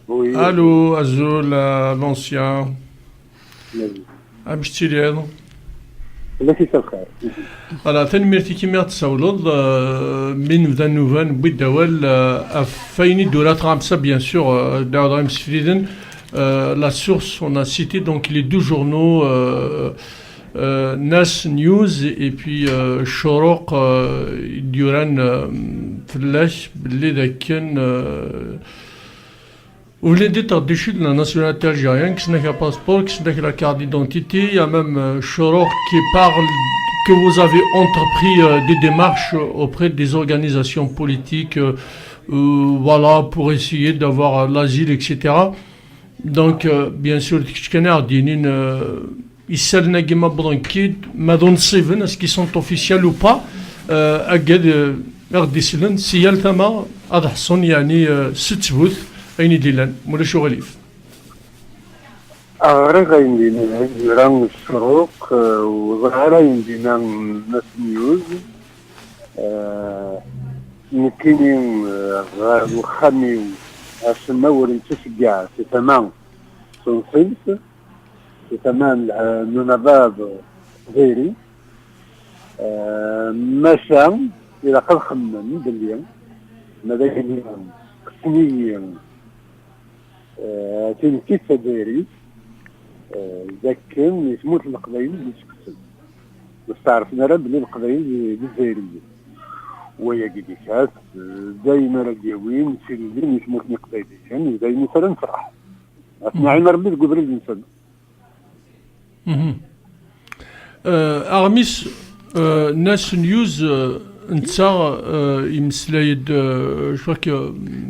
Oui, Allô, Azul, l'ancien. oui. Amstiliano. التي الخير. على ثاني مرتي كيما تصولد من ذا نوفان بالدوال فايني دولات غامسة bien sûr داود غامس فريدن la source on a cité donc les deux journaux Nas News et puis شروق ديوران فلاش باللي ذاك كان Vous voulez dire déchu de la nationalité algérienne, qui n'a qu'un passeport, qui n'a que la carte d'identité. Il y a même Chorok qui parle que vous avez entrepris des démarches auprès des organisations politiques, voilà, pour essayer d'avoir l'asile, etc. Donc, bien sûr, est-ce qu'ils sont officiels ou pas si y a le thème, adhasson yani ستثبت أين ديلان ولا شو غليف؟ راه يمدينا راه الشروق وظهر يمدينا ناس نيوز يمكن غير الخمي اسمى ورين تشجع في تمام صنصيف في تمام نوناباب غيري ماشا إلى قد خمم باليوم ماذا يعني قسميا تنكيف دايري ذاك كان يسموت القبائل اللي تكتب بس تعرفنا راه بلي القبائل الجزائريه وهي كيفاش دايما راه دياوين سيرين يسموت القبائل دايما مثلا نفرح اسمعي ربي تقول الانسان ارميس ناس نيوز je crois que...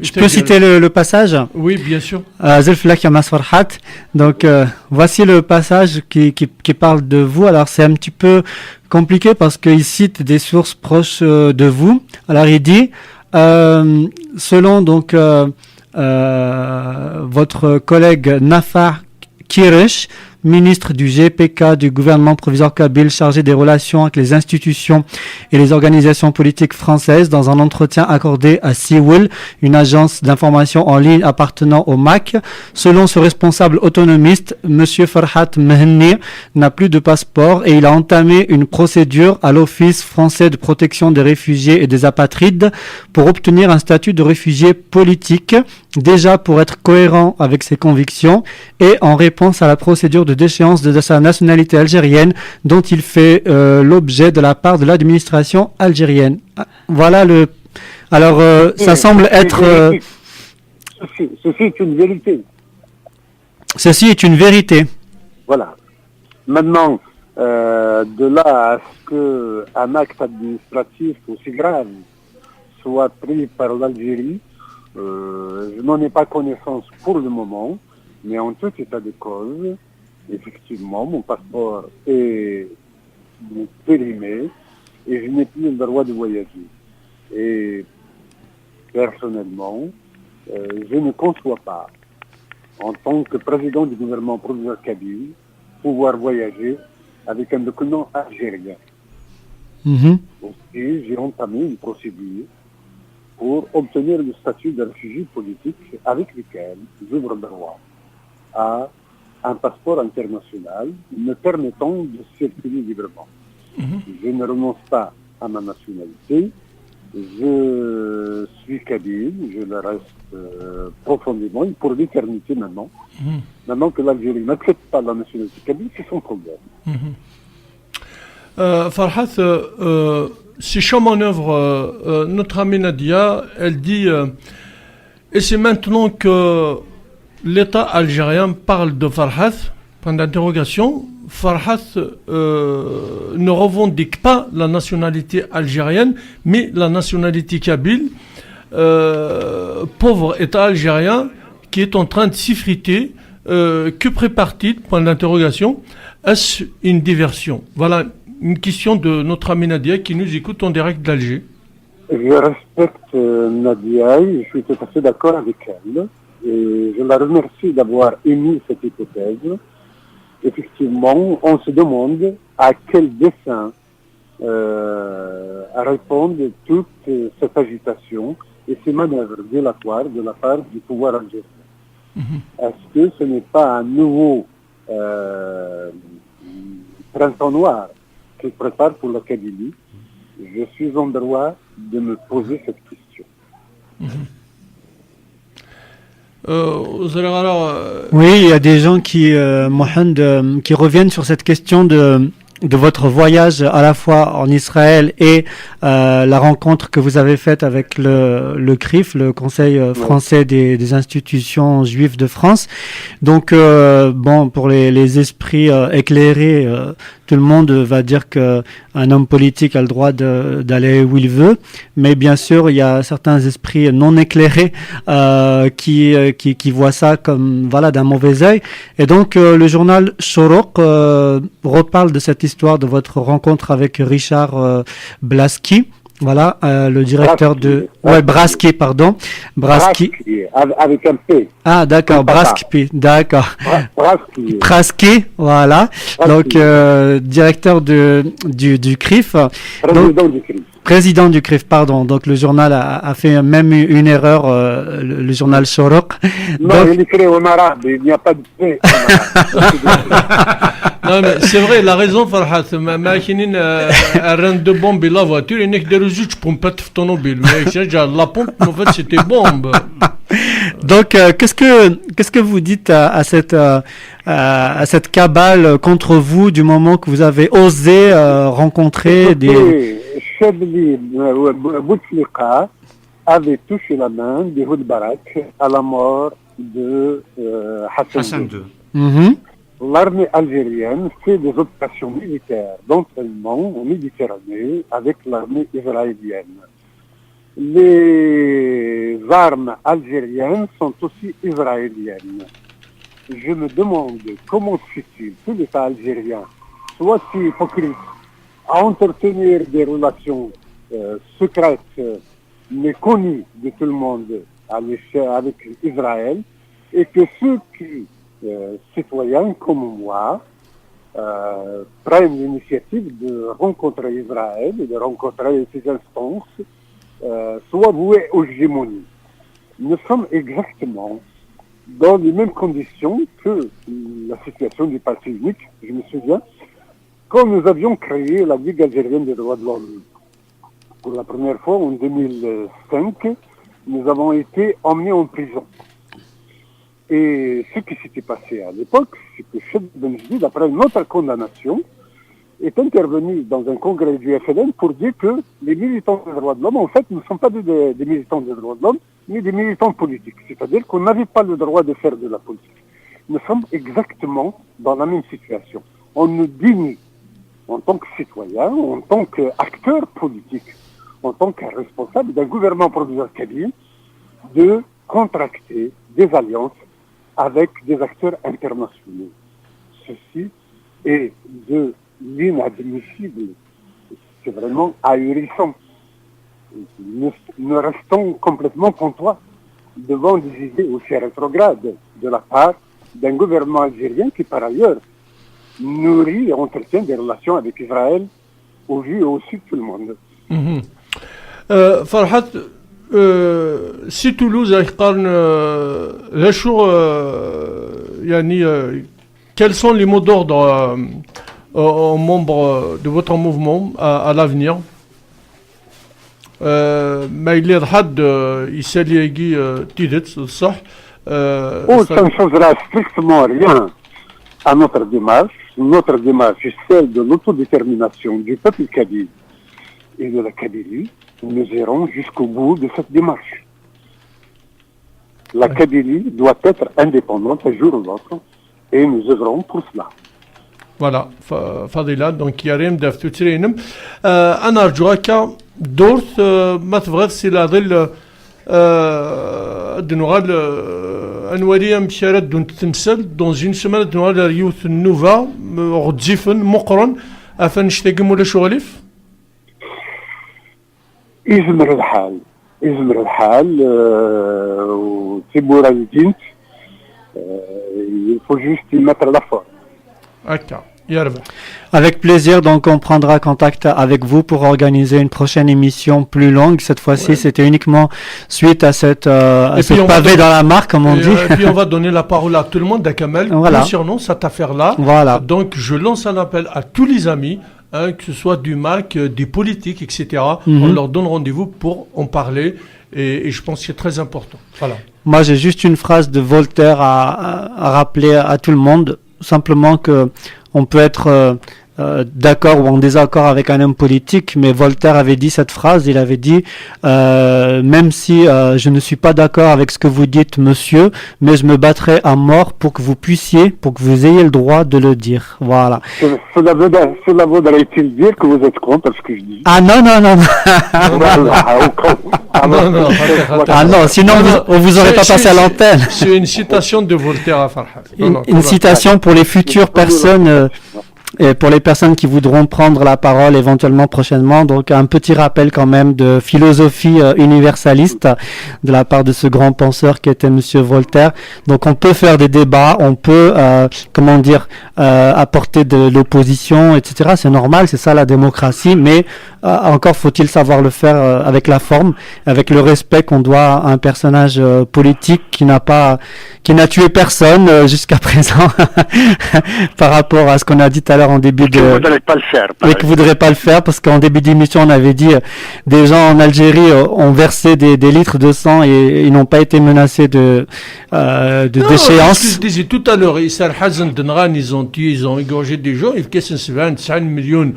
Je peux citer le passage? Oui, bien sûr. Zelflak Yamas Farhat. Donc, voici le passage qui parle de vous. Alors, c'est un petit peu compliqué parce qu'il cite des sources proches de vous. Alors, il dit, selon donc votre collègue Nafar Kirish, ministre du GPK du gouvernement provisoire kabyle chargé des relations avec les institutions et les organisations politiques françaises dans un entretien accordé à Seawell, une agence d'information en ligne appartenant au MAC. Selon ce responsable autonomiste, M. Farhat Mehenni n'a plus de passeport et il a entamé une procédure à l'Office français de protection des réfugiés et des apatrides pour obtenir un statut de réfugié politique, déjà pour être cohérent avec ses convictions et en réponse à la procédure de déchéance de sa nationalité algérienne dont il fait l'objet de la part de l'administration algérienne. Voilà le... Alors, ça semble être... Ceci est une vérité. Ceci est une vérité. Voilà. Maintenant, de là à ce qu'un acte administratif aussi grave soit pris par l'Algérie, je n'en ai pas connaissance pour le moment, mais en tout état de cause, effectivement, mon passeport est périmé et je n'ai plus le droit de voyager. Et personnellement, je ne conçois pas, en tant que président du gouvernement provisoire kabyle, pouvoir voyager avec un document algérien. Aussi, j'ai entamé une procédure pour obtenir le statut de réfugié politique avec lequel j'ouvre droit à un passeport international me permettant de circuler librement. Je ne renonce pas à ma nationalité, je suis kabyle, je le reste profondément, et pour l'éternité maintenant. Maintenant que l'Algérie n'accepte pas la nationalité kabyle, c'est son problème. Farhat, si je mets en œuvre notre amie Nadia, elle dit et c'est maintenant que l'État algérien parle de Farhat, point d'interrogation, Farhat ne revendique pas la nationalité algérienne, mais la nationalité kabyle, pauvre État algérien qui est en train de s'effriter, que prépare-t-il, point d'interrogation, est-ce une diversion? Voilà une question de notre amie Nadia qui nous écoute en direct d'Alger. Je respecte Nadia et je suis tout à fait d'accord avec elle. Et je la remercie d'avoir émis cette hypothèse. Effectivement, on se demande à quel dessein répondent toute cette agitation et ces manœuvres dilatoires de la part du pouvoir algérien. Est-ce que ce n'est pas un nouveau printemps noir qui prépare pour la Kabylie? Je suis en droit de me poser cette question. Oui, il y a des gens Mohand, qui reviennent sur cette question de votre voyage à la fois en Israël et la rencontre que vous avez faite avec le CRIF, le Conseil français des institutions juives de France. Donc, bon, pour les esprits éclairés, tout le monde va dire que un homme politique a le droit d'aller où il veut, mais bien sûr, il y a certains esprits non éclairés qui voient ça comme d'un mauvais œil. Et donc, le journal Shoroq reparle de cette histoire de votre rencontre avec Richard Blaski. Voilà, le directeur Braski, pardon. Braski, avec un P. Ah, d'accord, Braski, d'accord. Braski, voilà. Donc, directeur du CRIF. Président du CRIF. Président du CRIF, pardon. Donc, le journal a fait même une erreur, le journal Shoroq. Non, il écrit en arabe, il n'y a pas de P en arabe. Non, mais c'est vrai, il a raison, Farhat. Ma chine a rendu de bombe la voiture, il n'y a que des juste pompettes de automobile. Mais la pompe, en fait, c'était bombe. Donc, qu'est-ce que vous dites à cette cabale contre vous du moment que vous avez osé rencontrer des... Chebli Bouteflika avait touché la main de Houd Barak à la mort de Hassan II. L'armée algérienne fait des opérations militaires d'entraînement en Méditerranée avec l'armée israélienne. Les armes algériennes sont aussi israéliennes. Je me demande comment se fait-il que l'État algérien soit si hypocrite à entretenir des relations secrètes mais connues de tout le monde avec Israël, et que ceux qui citoyens comme moi prennent l'initiative de rencontrer Israël et de rencontrer ces instances, soient voués aux hégémonies. Nous sommes exactement dans les mêmes conditions que la situation du parti unique. Je me souviens, quand nous avions créé la Ligue algérienne des droits de l'homme, pour la première fois en 2005, nous avons été emmenés en prison. Et ce qui s'était passé à l'époque, c'est que Cheb Benjdi, après notre condamnation, est intervenu dans un congrès du FLN pour dire que les militants des droits de l'homme, en fait, ne sont pas des militants des droits de l'homme, mais des militants politiques. C'est-à-dire qu'on n'avait pas le droit de faire de la politique. Nous sommes exactement dans la même situation. On nous dénie, en tant que citoyen, en tant qu'acteur politique, en tant que responsable d'un gouvernement provisoire kabyle, de contracter des alliances avec des acteurs internationaux. Ceci est de l'inadmissible. C'est vraiment ahurissant. Nous restons complètement pantois devant des idées aussi rétrogrades de la part d'un gouvernement algérien qui, par ailleurs, nourrit et entretient des relations avec Israël au vu et au su de tout le monde. Farhat, si Toulouse يقارن شو يعني quels sont les mots d'ordre aux membres de votre mouvement à l'avenir ما يلي حد يسالي يجي تيدت صح ça ne changera strictement rien à notre démarche. Notre démarche est celle de l'autodétermination du peuple kabyle et de la Kabylie. Nous irons jusqu'au bout de cette démarche. La Kabylie doit être indépendante un jour ou l'autre et nous œuvrons pour cela. Voilà, فضيلة دونك يا ريم دافتو ترينم أنا أرجوك دورت ما تبغى سي ظل دنوغال أنواريا مشارات دون تمثل دون زين سمانة دنوغال ريوث النوفا غتزيفن مقرن أفن نشتاقم ولا شغليف يزمر الحال وتيبورا الجنت il faut juste y mettre la forme. هكا يا رب. Avec plaisir, donc on prendra contact avec vous pour organiser une prochaine émission plus longue. Cette fois-ci, c'était uniquement suite à cette ce pavé dans la mare, comme on dit. Et puis on va donner la parole à tout le monde, Kamel, concernant cette affaire-là. Voilà. Donc je lance un appel à tous les amis, que ce soit du MAC, des politiques, etc. On leur donne rendez-vous pour en parler. Et je pense que c'est très important. Voilà. Moi, j'ai juste une phrase de Voltaire à rappeler à tout le monde. Simplement que on peut être d'accord ou en désaccord avec un homme politique, mais Voltaire avait dit cette phrase, il avait dit même si je ne suis pas d'accord avec ce que vous dites, monsieur, mais je me battrai à mort pour que vous puissiez, pour que vous ayez le droit de le dire. Voilà. Cela voudrait-il dire que vous êtes contre ce que je dis? Ah non. Non, sinon on vous aurait pas passé à l'antenne. C'est une citation de Voltaire à Farhat. Une citation pour les futures personnes. Et pour les personnes qui voudront prendre la parole éventuellement prochainement, donc un petit rappel quand même de philosophie universaliste de la part de ce grand penseur qui était Monsieur Voltaire. Donc on peut faire des débats, on peut apporter de l'opposition, etc. C'est normal, c'est ça la démocratie, mais encore faut-il savoir le faire avec la forme, avec le respect qu'on doit à un personnage politique qui n'a tué personne jusqu'à présent par rapport à ce qu'on a dit tout à l'heure en début de... Vous voudrez pas le faire. Mais que vous voudrez pas le faire parce qu'en début d'émission on avait dit des gens en Algérie ont versé des litres de sang et ils n'ont pas été menacés de déchéance. Ce que je disais tout à l'heure, ils ont égorgé des gens, ils cassent 29 millions,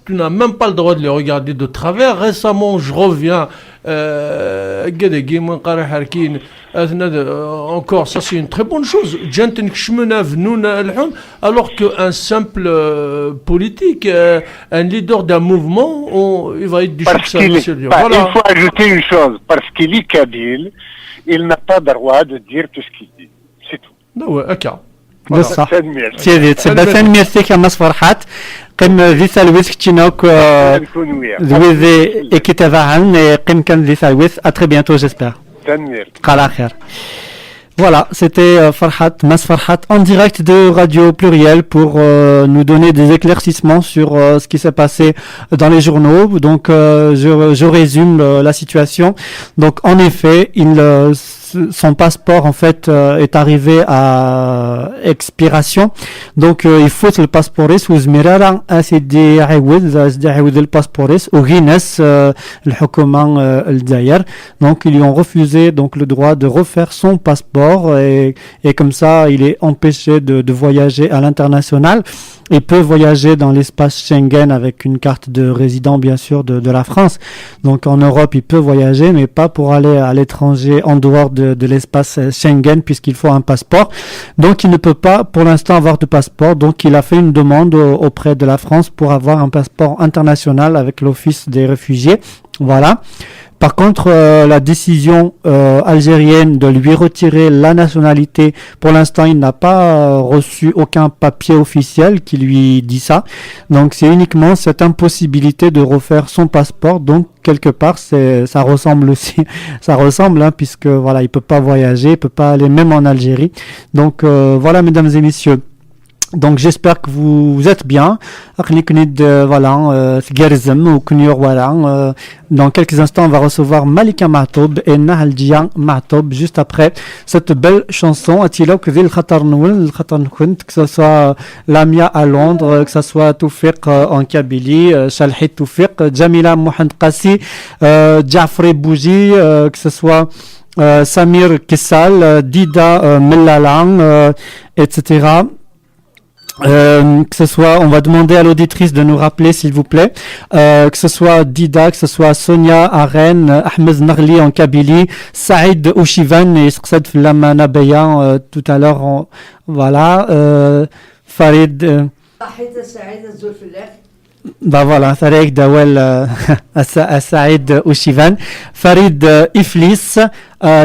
tu n'as même pas le droit de les regarder de travers. Récemment, je reviens, encore, ça c'est une très bonne chose. Alors qu'un simple politique, un leader d'un mouvement, il va être du Il faut ajouter une chose, parce qu'il est kabyle, il n'a pas le droit de dire tout ce qu'il dit. C'est tout. Ouais, ok. بصح تبثن ميرثيك يا مس فرحات قم ذي ثالوث كتشينوك ذي كتابعن قم كان ذي ثالوث à très bientôt j'espère قال خير. Voilà, c'était Mas Farhat en direct de Radio Pluriel pour nous donner des éclaircissements sur ce qui s'est passé dans les journaux. Donc je résume la situation. Donc en effet, son passeport en fait est arrivé à expiration. Donc il faut le passeport sous mirara asidi عاود le passeport au Guinness le حكومة الجزائر. Donc ils lui ont refusé donc le droit de refaire son passeport et comme ça il est empêché de voyager à l'international. Il peut voyager dans l'espace Schengen avec une carte de résident bien sûr de la France. Donc en Europe il peut voyager mais pas pour aller à l'étranger en dehors de l'espace Schengen puisqu'il faut un passeport. Donc il ne peut pas pour l'instant avoir de passeport. Donc il a fait une demande auprès de la France pour avoir un passeport international avec l'Office des réfugiés. Voilà. Par contre, la décision algérienne de lui retirer la nationalité, pour l'instant, il n'a pas reçu aucun papier officiel qui lui dit ça. Donc, c'est uniquement cette impossibilité de refaire son passeport. Donc, quelque part, ça ressemble aussi, puisque voilà, il peut pas voyager, il peut pas aller même en Algérie. Donc, voilà, mesdames et messieurs. Donc j'espère que vous êtes bien. Dans quelques instants, on va recevoir Malika Mahtoub et Nahal Dia Mahtoub juste après cette belle chanson. Que ce soit Lamia à Londres, que ce soit Toufiq en Kabylie, Shalhit Toufiq, Jamila Mohand Qassi, Jafri Bouji, que ce soit Samir Kessal, Dida Mellalang, etc. Que ce soit, on va demander à l'auditrice de nous rappeler s'il vous plaît, que ce soit Dida, que ce soit Sonia à Rennes, Ahmed Narli en Kabylie, Saïd Ouchivan et Sqsad Flamana Beyan tout à l'heure, voilà, Farid. Bah voilà, Farid Dawel Saïd Ouchivan, Farid Iflis,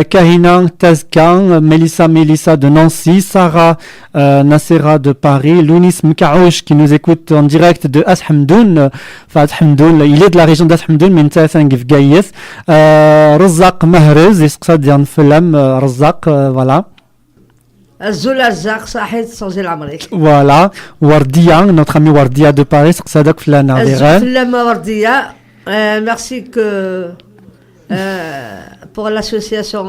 Kahina Tazkan, Melissa de Nancy, Sarah Nassera de Paris, Lounis Mkaouch qui nous écoute en direct de Ashamdoun, il est de la région d'Ashamdoun, mais Ntassangif Gaïs, Razak Mahrez, Esqsad Yan Flam, Razak, voilà. الزلازق صحيت صوزي العمري Voilà. Wardia, notre ami Wardia de Paris, Sadak Flana الزفلة وردية merci que pour l'association